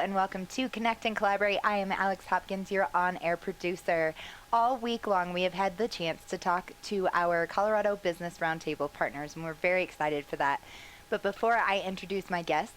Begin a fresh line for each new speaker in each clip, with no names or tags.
and welcome to Connect and Collaborate. I am Alex Hopkins, your on-air producer. All week long, we have had the chance to talk to our Colorado Business Roundtable partners, and we're very excited for that. But before I introduce my guests,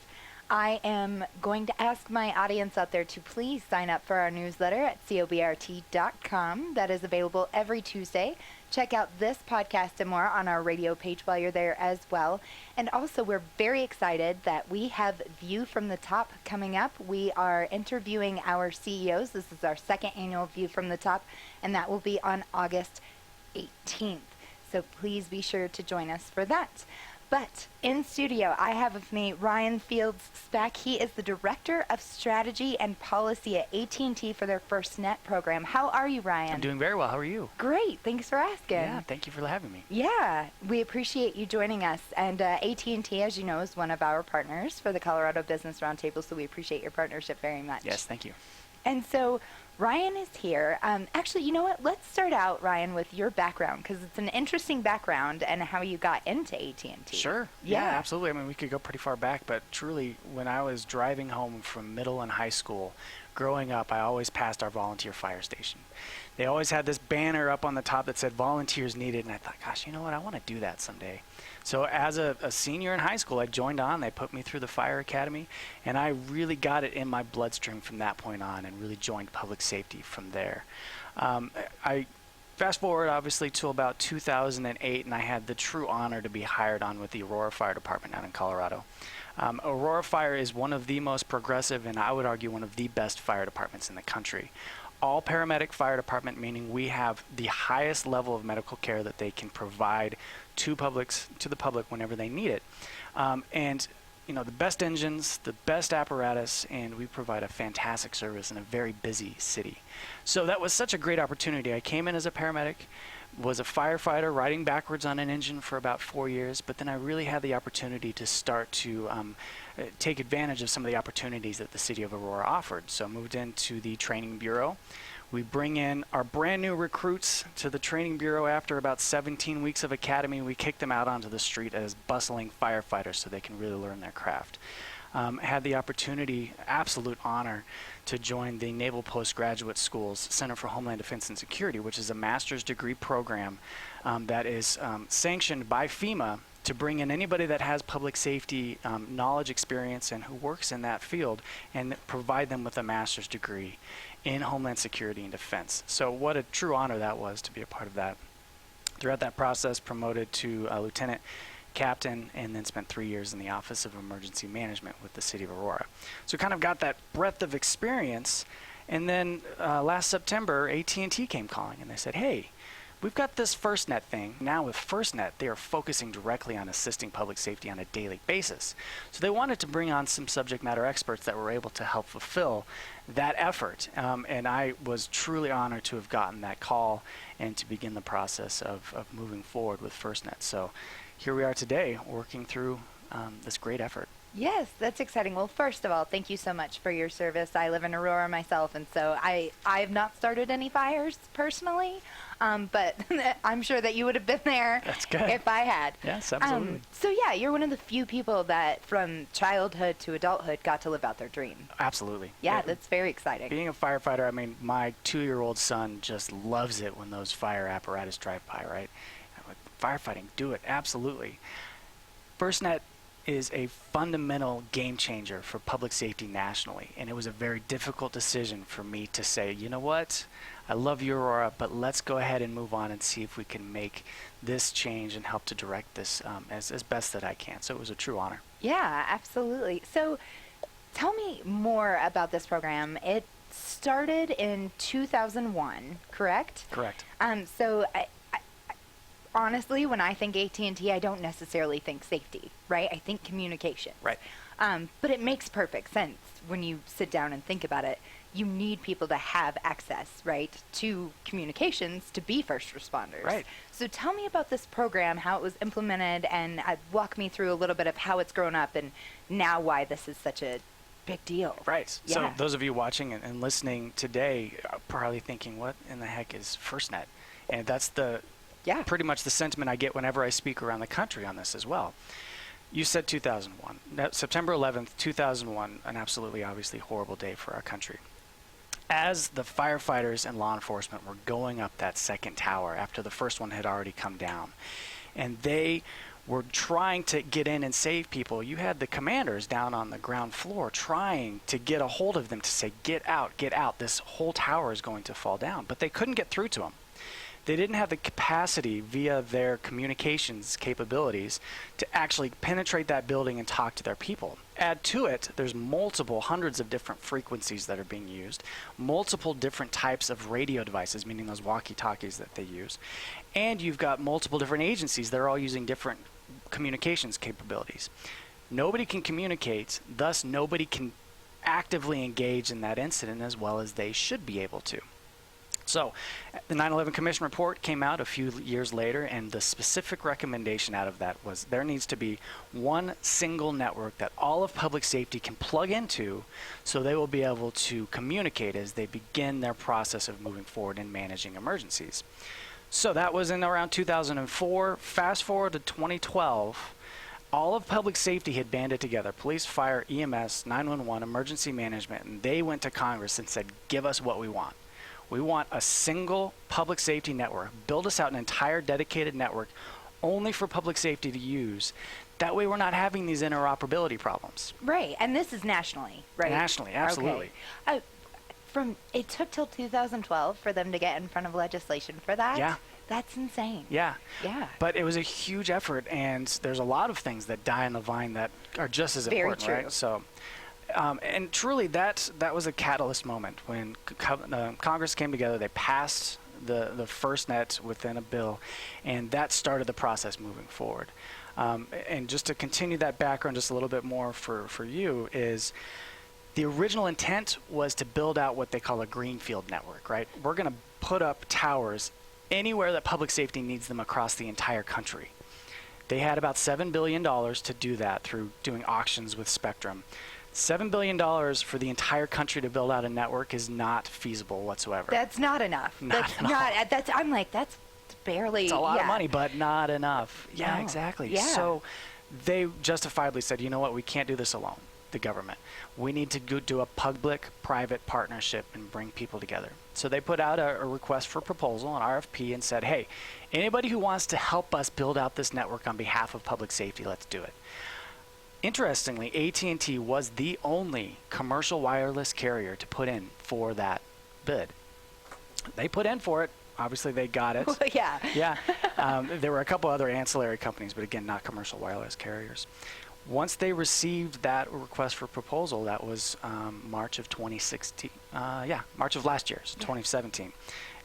I am going to ask my audience out there to please sign up for our newsletter at cobrt.com. That is available every Tuesday. Check out this podcast and more on our radio page while you're there as well. And also, we're very excited that we have View from the Top coming up. We are interviewing our CEOs. This is our second annual View from the Top, and that will be on August 18th. So please be sure to join us for that. But in studio, I have with me Ryan Fields-Spack. He is the Director of Strategy and Policy at AT&T for their FirstNet program. How are you, Ryan?
I'm doing very well. How are you?
Great. Thanks for asking.
Yeah, thank you for having me.
Yeah, we appreciate you joining us. And AT&T, as you know, is one of our partners for the Colorado Business Roundtable, so we appreciate your partnership very much.
Yes, thank you.
And so Ryan is here. Actually, you know what? Let's start out, Ryan, with your background, because it's an interesting background and how you got into AT&T.
Sure. Yeah, absolutely. I mean, we could go pretty far back, but truly, when I was driving home from middle and high school, growing up, I always passed our volunteer fire station. They always had this banner up on the top that said volunteers needed, and I thought, gosh, you know what? I want to do that someday. So as a senior in high school, I joined on. They put me through the fire academy, and I really got it in my bloodstream from that point on and really joined public safety from there. I fast forward, obviously, to about 2008, and I had the true honor to be hired on with the Aurora Fire Department out in Colorado. Aurora Fire is one of the most progressive, and I would argue one of the best fire departments in the country. All paramedic fire department, meaning we have the highest level of medical care that they can provide to the public whenever they need it. And you know, the best engines, the best apparatus, and we provide a fantastic service in a very busy city. So that was such a great opportunity. I came in as a paramedic, was a firefighter riding backwards on an engine for about 4 years, but then I really had the opportunity to start to take advantage of some of the opportunities that the city of Aurora offered. So I moved into the training bureau. We bring in our brand new recruits to the training bureau after about 17 weeks of academy. We kick them out onto the street as bustling firefighters so they can really learn their craft. Had the opportunity, absolute honor, to join the Naval Postgraduate School's Center for Homeland Defense and Security, which is a master's degree program that is sanctioned by FEMA to bring in anybody that has public safety knowledge, experience, and who works in that field, and provide them with a master's degree in Homeland Security and Defense. So what a true honor that was to be a part of that. Throughout that process, promoted to lieutenant captain, and then spent 3 years in the Office of Emergency Management with the city of Aurora. So kind of got that breadth of experience. And then last September, AT&T came calling, and they said, hey, we've got this FirstNet thing. Now with FirstNet, they are focusing directly on assisting public safety on a daily basis. So they wanted to bring on some subject matter experts that were able to help fulfill that effort. And I was truly honored to have gotten that call and to begin the process of moving forward with FirstNet. So here we are today working through this great effort.
Yes, that's exciting. Well, first of all, thank you so much for your service. I live in Aurora myself, and so I have not started any fires personally, but I'm sure that you would have been there.
That's good.
If I had.
Yes, absolutely.
So yeah, you're one of the few people that from childhood to adulthood got to live out their dream.
Absolutely.
Yeah, that's very exciting.
Being a firefighter, I mean, my 2-year-old son just loves it when those fire apparatus drive by, right? Firefighting, do it, absolutely. FirstNet is a fundamental game changer for public safety nationally, and it was a very difficult decision for me to say, you know what, I love you, Aurora, but let's go ahead and move on and see if we can make this change and help to direct this as best that I can. So it was a true honor. Yeah,
absolutely. So tell me more about this program. It started in 2001, correct?
Correct.
So honestly, when I think AT&T, I don't necessarily think safety, right? I think communication.
Right.
But it makes perfect sense when you sit down and think about it. You need people to have access, right, to communications to be first responders.
Right.
So tell me about this program, how it was implemented, and walk me through a little bit of how it's grown up and now why this is such a big deal.
Right.
Yeah.
So those of you watching and listening today are probably thinking, what in the heck is FirstNet? And that's pretty much the sentiment I get whenever I speak around the country on this as well. You said 2001. September 11th, 2001, an absolutely, obviously horrible day for our country. As the firefighters and law enforcement were going up that second tower after the first one had already come down, and they were trying to get in and save people, you had the commanders down on the ground floor trying to get a hold of them to say, get out, this whole tower is going to fall down. But they couldn't get through to them. They didn't have the capacity via their communications capabilities to actually penetrate that building and talk to their people. Add to it, there's multiple hundreds of different frequencies that are being used, multiple different types of radio devices, meaning those walkie-talkies that they use, and you've got multiple different agencies that are all using different communications capabilities. Nobody can communicate, thus nobody can actively engage in that incident as well as they should be able to. So the 9/11 Commission report came out a few years later, and the specific recommendation out of that was there needs to be one single network that all of public safety can plug into so they will be able to communicate as they begin their process of moving forward and managing emergencies. So that was in around 2004. Fast forward to 2012. All of public safety had banded together, police, fire, EMS, 911, emergency management, and they went to Congress and said, give us what we want. We want a single public safety network. Build us out an entire dedicated network only for public safety to use. That way we're not having these interoperability problems.
Right, and this is nationally, right?
Nationally, absolutely.
Okay. It took till 2012 for them to get in front of legislation for that?
Yeah.
That's insane.
Yeah.
Yeah.
But it was a huge effort, and there's a lot of things that die on the vine that are just as
Very
important,
true.
right? So, and truly, that was a catalyst moment when Congress came together. They passed the FirstNet within a bill, and that started the process moving forward. And just to continue that background just a little bit more for you is the original intent was to build out what they call a greenfield network, right? We're going to put up towers anywhere that public safety needs them across the entire country. They had about $7 billion to do that through doing auctions with Spectrum. $7 billion for the entire country to build out a network is not feasible whatsoever.
That's not enough. I'm like, that's barely.
It's a lot of money, but not enough. Yeah,
No.
exactly.
Yeah.
So they justifiably said, you know what, we can't do this alone, the government. We need to do a public-private partnership and bring people together. So they put out a request for proposal, an RFP, and said, hey, anybody who wants to help us build out this network on behalf of public safety, let's do it. Interestingly, AT&T was the only commercial wireless carrier to put in for that bid. They put in for it. Obviously, they got it.
Yeah.
Yeah. There were a couple other ancillary companies, but again, not commercial wireless carriers. Once they received that request for proposal, that was March of 2016. March of last year, so 2017.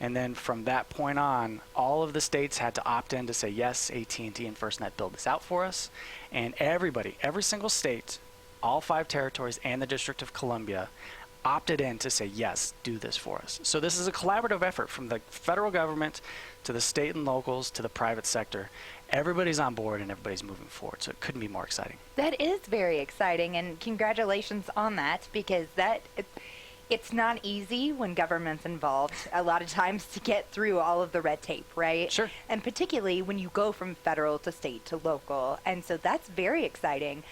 And then from that point on, all of the states had to opt in to say, yes, AT&T and FirstNet build this out for us. And everybody, every single state, all 5 territories and the District of Columbia opted in to say, yes, do this for us. So this is a collaborative effort from the federal government to the state and locals to the private sector. Everybody's on board and everybody's moving forward, so it couldn't be more exciting.
That is very exciting, and congratulations on that, because it's not easy when government's involved a lot of times to get through all of the red tape, right?
Sure.
And particularly when you go from federal to state to local, and so that's very exciting.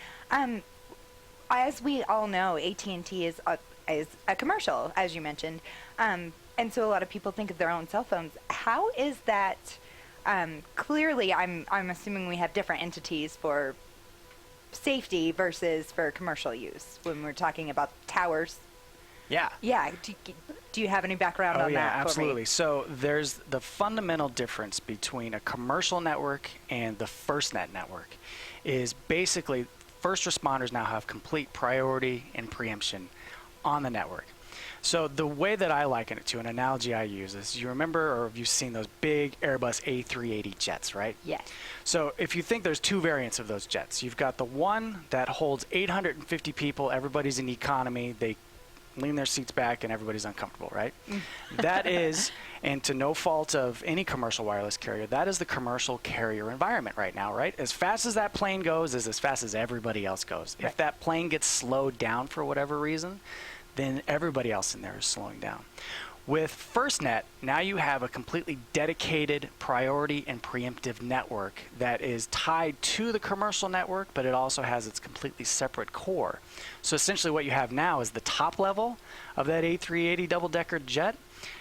As we all know, AT&T is a commercial, as you mentioned, and so a lot of people think of their own cell phones. How is that? Clearly, I'm assuming we have different entities for safety versus for commercial use when we're talking about towers.
Yeah.
Yeah. Do you have any background on that?
Absolutely. So there's the fundamental difference between a commercial network and the FirstNet network is basically first responders now have complete priority and preemption on the network. So the way that I liken it to, an analogy I use is, you remember or have you seen those big Airbus A380 jets, right?
Yes.
So if you think there's 2 variants of those jets, you've got the one that holds 850 people, everybody's in economy, they lean their seats back and everybody's uncomfortable, right? That is, and to no fault of any commercial wireless carrier, that is the commercial carrier environment right now, right? As fast as that plane goes is as fast as everybody else goes.
Right.
If that plane gets slowed down for whatever reason, then everybody else in there is slowing down. With FirstNet, now you have a completely dedicated priority and preemptive network that is tied to the commercial network, but it also has its completely separate core. So essentially what you have now is the top level of that A380 double-decker jet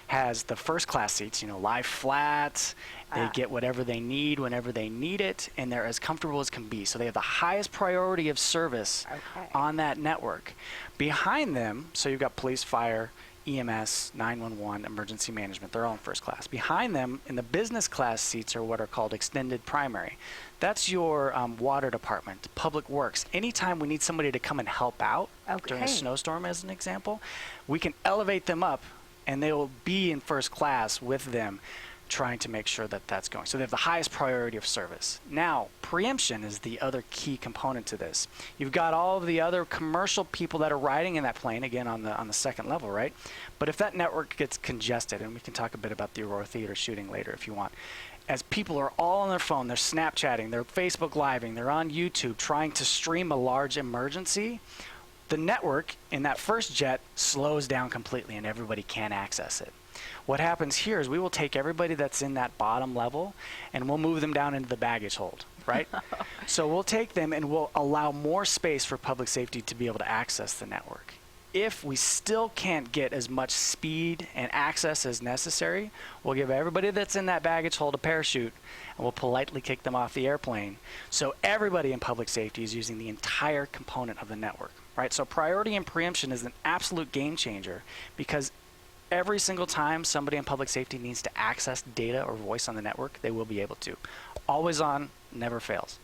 has the first class seats, lie flat. They get whatever they need whenever they need it, and they're as comfortable as can be. So they have the highest priority of service on that network. Behind them, so you've got police, fire, EMS, 911, emergency management. They're all in first class. Behind them, in the business class seats, are what are called extended primary. That's your water department, public works. Anytime we need somebody to come and help out during a snowstorm, as an example, we can elevate them up, and they will be in first class with them, trying to make sure that that's going. So they have the highest priority of service. Now, preemption is the other key component to this. You've got all of the other commercial people that are riding in that plane, again, on the second level, right? But if that network gets congested, and we can talk a bit about the Aurora Theater shooting later if you want, as people are all on their phone, they're Snapchatting, they're Facebook Living, they're on YouTube trying to stream a large emergency, the network in that first jet slows down completely and everybody can't access it. What happens here is we will take everybody that's in that bottom level and we'll move them down into the baggage hold, right? So we'll take them and we'll allow more space for public safety to be able to access the network. If we still can't get as much speed and access as necessary, we'll give everybody that's in that baggage hold a parachute and we'll politely kick them off the airplane. So everybody in public safety is using the entire component of the network, right? So priority and preemption is an absolute game changer because every single time somebody in public safety needs to access data or voice on the network, they will be able to. Always on, never fails.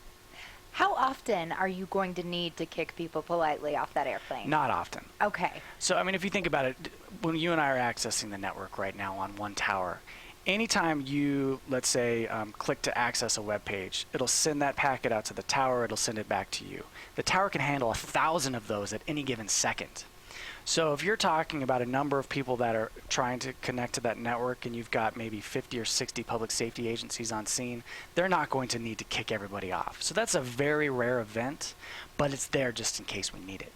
How often are you going to need to kick people politely off that airplane?
Not often.
Okay.
So, if you think about it, when you and I are accessing the network right now on one tower, anytime you, let's say, click to access a web page, it'll send that packet out to the tower, it'll send it back to you. The tower can handle 1,000 of those at any given second. So if you're talking about a number of people that are trying to connect to that network and you've got maybe 50 or 60 public safety agencies on scene, they're not going to need to kick everybody off. So that's a very rare event, but it's there just in case we need it.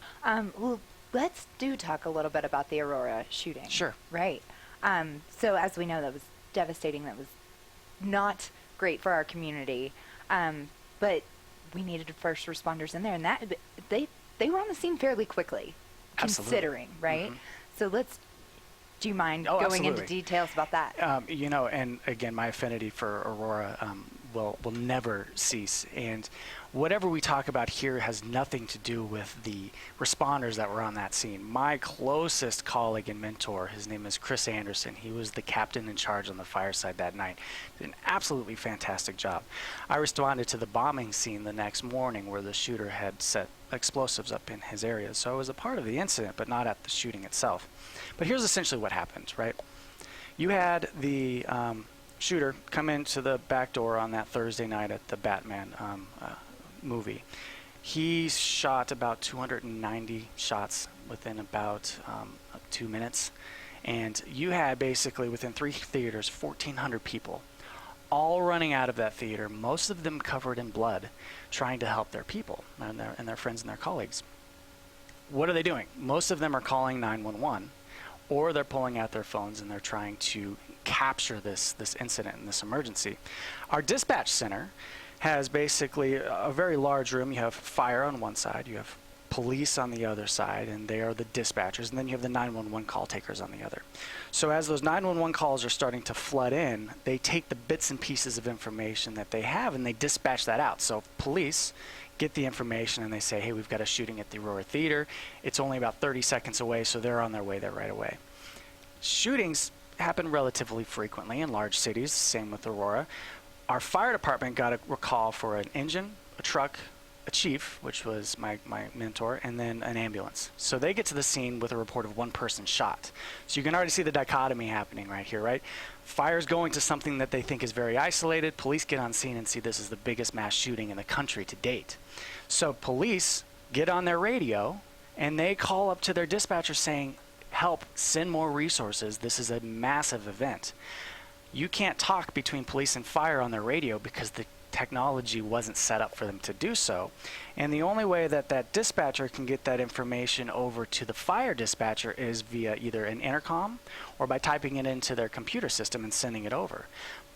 Well, let's talk a little bit about the Aurora shooting.
Sure.
Right. So as we know, that was devastating. That was not great for our community. But we needed first responders in there, and that they were on the scene fairly quickly. Considering, right? So do you mind going into details about that?
And again, my affinity for Aurora will never cease. And whatever we talk about here has nothing to do with the responders that were on that scene. My closest colleague and mentor, his name is Chris Anderson. He was the captain in charge on the fireside that night. Did an absolutely fantastic job. I responded to the bombing scene the next morning where the shooter had set explosives up in his area. So I was a part of the incident, but not at the shooting itself. But here's essentially what happened, right? You had the shooter come into the back door on that Thursday night at the Batman movie. He shot about 290 shots within about 2 minutes. And you had basically within 3 theaters, 1,400 people all running out of that theater, most of them covered in blood, trying to help their people and their friends and their colleagues. What are they doing? Most of them are calling 911, or they're pulling out their phones and they're trying to capture this incident and this emergency. Our dispatch center has basically a very large room. You have fire on one side, you have police on the other side, and they are the dispatchers, and then you have the 911 call takers on the other. So as those 911 calls are starting to flood in, they take the bits and pieces of information that they have and they dispatch that out. So police get the information and they say, hey, we've got a shooting at the Aurora Theater. It's only about 30 seconds away, so they're on their way there right away. Shootings happen relatively frequently in large cities, same with Aurora. Our fire department got a call for an engine, a truck, a chief, which was my mentor, and then an ambulance. So they get to the scene with a report of 1 person shot. So you can already see the dichotomy happening right here, right? Fire's going to something that they think is very isolated. Police get on scene and see this is the biggest mass shooting in the country to date. So police get on their radio and they call up to their dispatcher saying, help, send more resources. This is a massive event. You can't talk between police and fire on their radio because the technology wasn't set up for them to do so. And the only way that that dispatcher can get that information over to the fire dispatcher is via either an intercom or by typing it into their computer system and sending it over.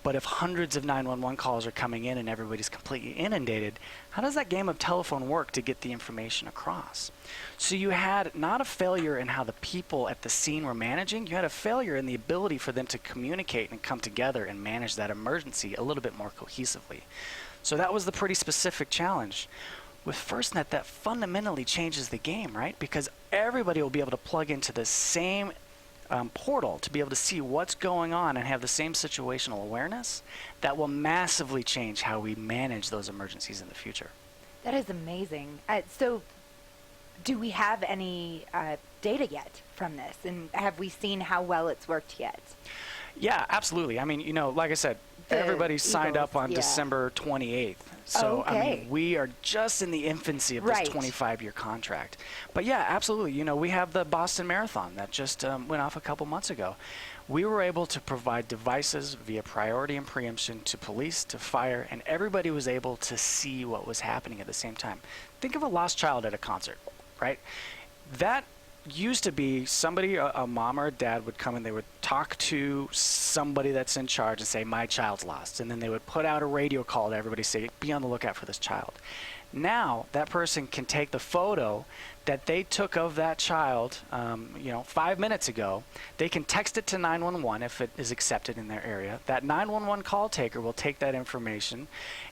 But if hundreds of 911 calls are coming in and everybody's completely inundated, how does that game of telephone work to get the information across? So you had not a failure in how the people at the scene were managing, you had a failure in the ability for them to communicate and come together and manage that emergency a little bit more cohesively. So that was the pretty specific challenge. With FirstNet, that fundamentally changes the game, right? Because everybody will be able to plug into the same portal to be able to see what's going on and have the same situational awareness. That will massively change how we manage those emergencies in the future.
That is amazing. So do we have any data yet from this? And have we seen how well it's worked yet?
Yeah, absolutely. I mean, you know, like I said, everybody signed up on December 28th. So, I mean, we are just in the infancy of this 25-year contract. But yeah, absolutely. You know, we have the Boston Marathon that just went off a couple months ago. We were able to provide devices via priority and preemption to police, to fire, and everybody was able to see what was happening at the same time. Think of a lost child at a concert, right? That used to be somebody, a mom or a dad would come and they would talk to somebody that's in charge and say, my child's lost. And then they would put out a radio call to everybody, say, be on the lookout for this child. Now that person can take the photo that they took of that child, 5 minutes ago. They can text it to 911 if it is accepted in their area. That 911 call taker will take that information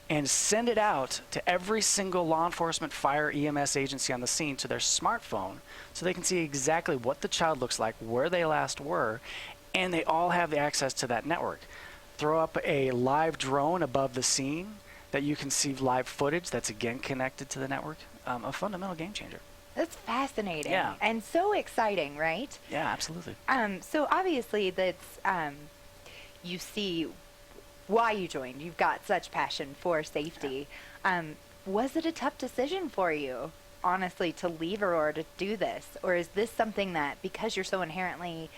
and send it out to every single law enforcement, fire, EMS agency on the scene to their smartphone so they can see exactly what the child looks like, where they last were, and they all have the access to that network. Throw up a live drone above the scene that you can see live footage that's again connected to the network. A fundamental game changer.
That's fascinating.
Yeah.
And so exciting, right?
Yeah, absolutely.
So obviously that's, you see why you joined. You've got such passion for safety. Was it a tough decision for you, honestly, to leave Aurora to do this? Or is this something that, because you're so inherently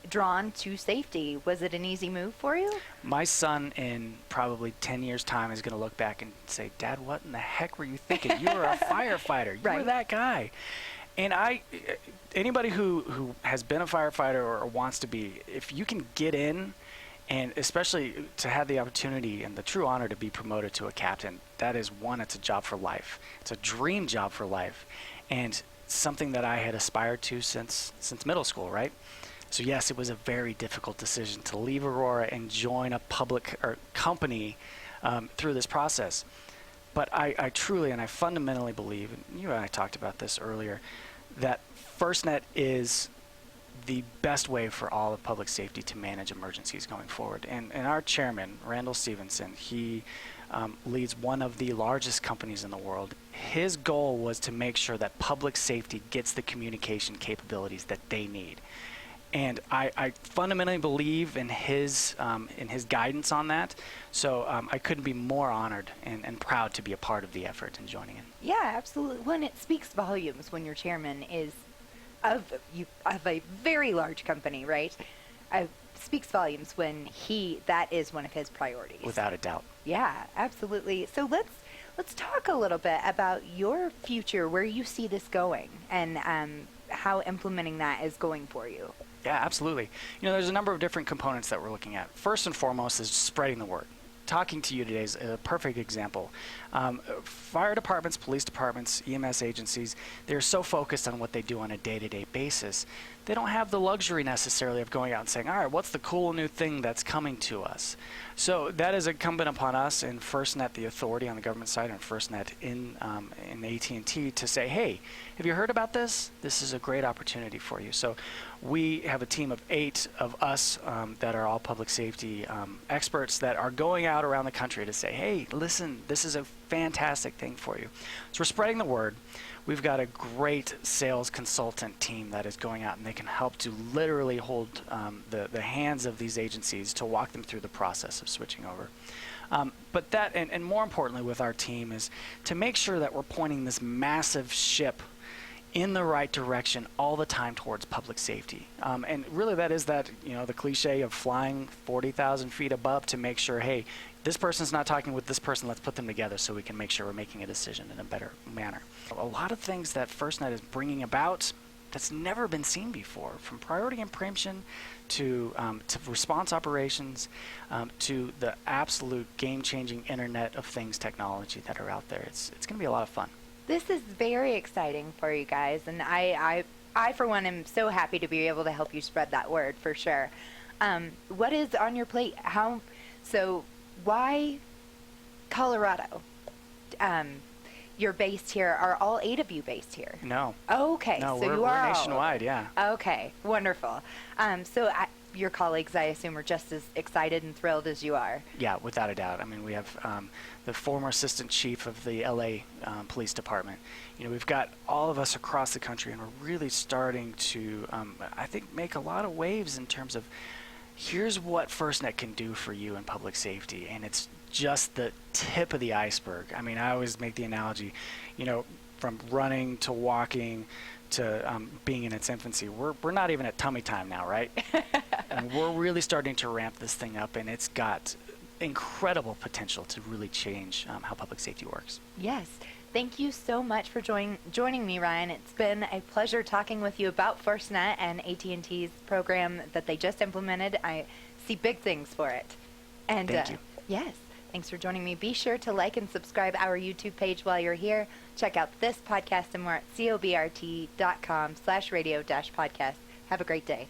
drawn to safety, was it an easy move for you?
My son in probably 10 years time is going to look back and say, Dad, what in the heck were you thinking? You were a firefighter. You were that guy. And anybody who has been a firefighter or wants to be, if you can get in, and especially to have the opportunity and the true honor to be promoted to a captain, that is one, it's a job for life. It's a dream job for life. And something that I had aspired to since middle school, right? So yes, it was a very difficult decision to leave Aurora and join a public or company through this process. But I truly and I fundamentally believe, and you and I talked about this earlier, that FirstNet is the best way for all of public safety to manage emergencies going forward. And our chairman, Randall Stevenson, he leads one of the largest companies in the world. His goal was to make sure that public safety gets the communication capabilities that they need. And I fundamentally believe in his guidance on that. So I couldn't be more honored and proud to be a part of the effort and joining in.
Yeah, absolutely. When it speaks volumes when your chairman is of a very large company, right? Speaks volumes when that is one of his priorities.
Without a doubt.
Yeah, absolutely. So let's talk a little bit about your future, where you see this going, and how implementing that is going for you.
Yeah, absolutely. You know, there's a number of different components that we're looking at. First and foremost is spreading the word. Talking to you today is a perfect example. Fire departments, police departments, EMS agencies, they're so focused on what they do on a day-to-day basis. They don't have the luxury necessarily of going out and saying, all right, what's the cool new thing that's coming to us? So that is incumbent upon us in FirstNet, the authority on the government side, and FirstNet in AT&T to say, hey, have you heard about this? This is a great opportunity for you. So we have a team of 8 of us that are all public safety experts that are going out around the country to say, hey, listen, this is a fantastic thing for you. So we're spreading the word. We've got a great sales consultant team that is going out, and they can help to literally hold the hands of these agencies to walk them through the process of switching over. But that, and more importantly with our team, is to make sure that we're pointing this massive ship in the right direction all the time towards public safety. And really that is that, the cliche of flying 40,000 feet above to make sure, hey, this person's not talking with this person, let's put them together so we can make sure we're making a decision in a better manner. A lot of things that FirstNet is bringing about that's never been seen before, from priority and preemption to response operations, to the absolute game-changing Internet of Things technology that are out there. It's going to be a lot of fun.
This is very exciting for you guys, and I for one, am so happy to be able to help you spread that word for sure. What is on your plate? Why Colorado? You're based here. Are all 8 of you based here?
No.
Okay,
no,
so
we're
all
nationwide, yeah.
Okay, wonderful. Your colleagues, I assume, are just as excited and thrilled as you are.
Yeah, without a doubt. I mean, we have the former assistant chief of the LA Police Department. We've got all of us across the country, and we're really starting to, I think, make a lot of waves in terms of here's what FirstNet can do for you in public safety, and it's just the tip of the iceberg. I mean, I always make the analogy, from running to walking to being in its infancy. We're not even at tummy time now, right? And we're really starting to ramp this thing up, and it's got incredible potential to really change how public safety works.
Yes. Thank you so much for joining me, Ryan. It's been a pleasure talking with you about FirstNet and AT&T's program that they just implemented. I see big things for it. And
thank you.
Yes. Thanks for joining me. Be sure to like and subscribe our YouTube page while you're here. Check out this podcast and more at cobrt.com/radio-podcast. Have a great day.